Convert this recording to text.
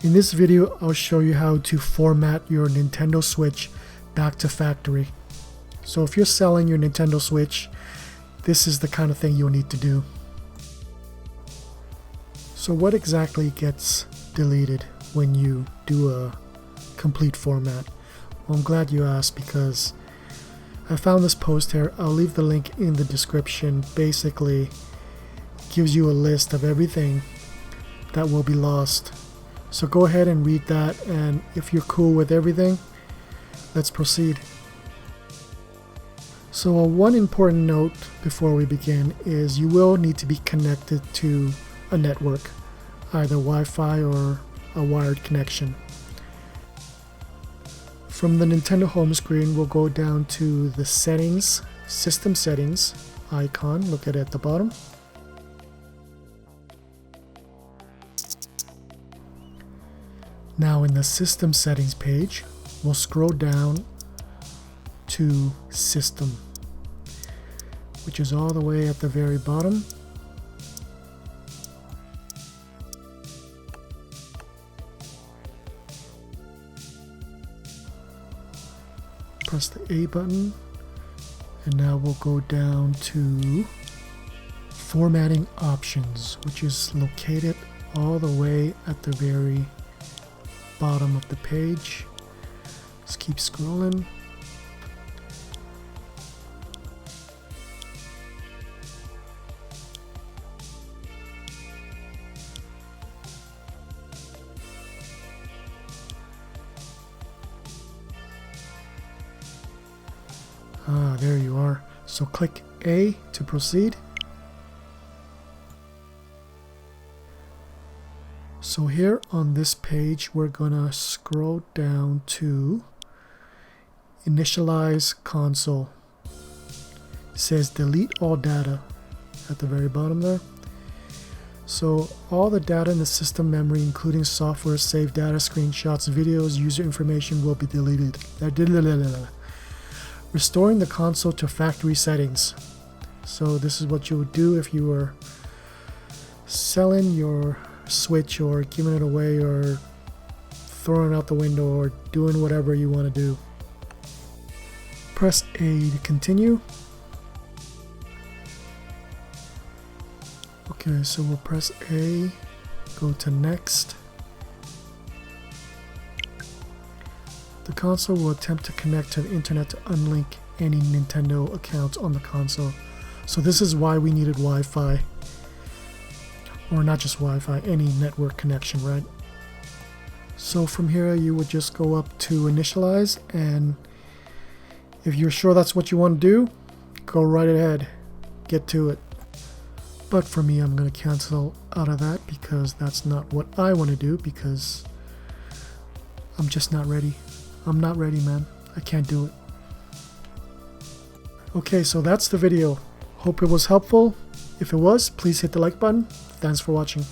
In this video, I'll show you how to format your Nintendo Switch back to factory. So if you're selling your Nintendo Switch, this is the kind of thing you'll need to do. So what exactly gets deleted when you do a complete format? Well, I'm glad you asked because I found this post here. I'll leave the link in the description. Basically, it gives you a list of everything that will be lost. So go ahead and read that, and if you're cool with everything, let's proceed. So one important note before we begin is you will need to be connected to a network, either Wi-Fi or a wired connection. From the Nintendo home screen, we'll go down to the settings, system settings icon. Look at it at the bottom. Now in the system settings page, we'll scroll down to system, which is all the way at the very bottom. Press the A button, and now we'll go down to formatting options, which is located all the way at the very bottom of the page. Let's keep scrolling. There you are. So click A to proceed. So here on this page, we're gonna scroll down to Initialize Console. It says delete all data at the very bottom there. So all the data in the system memory, including software, saved data, screenshots, videos, user information will be deleted. Restoring the console to factory settings. So this is what you would do if you were selling your Switch or giving it away or throwing it out the window or doing whatever you want to do. Press A to continue. Okay, so we'll press A, go to next. The console will attempt to connect to the internet to unlink any Nintendo accounts on the console. So this is why we needed Wi-Fi. Or not just Wi-Fi, any network connection, right? So from here you would just go up to Initialize, and if you're sure that's what you want to do, go right ahead, get to it. But for me, I'm going to cancel out of that because that's not what I want to do, because I'm just not ready. I'm not ready, man. I can't do it. Okay, so that's the video. Hope it was helpful. If it was, please hit the like button. Thanks for watching.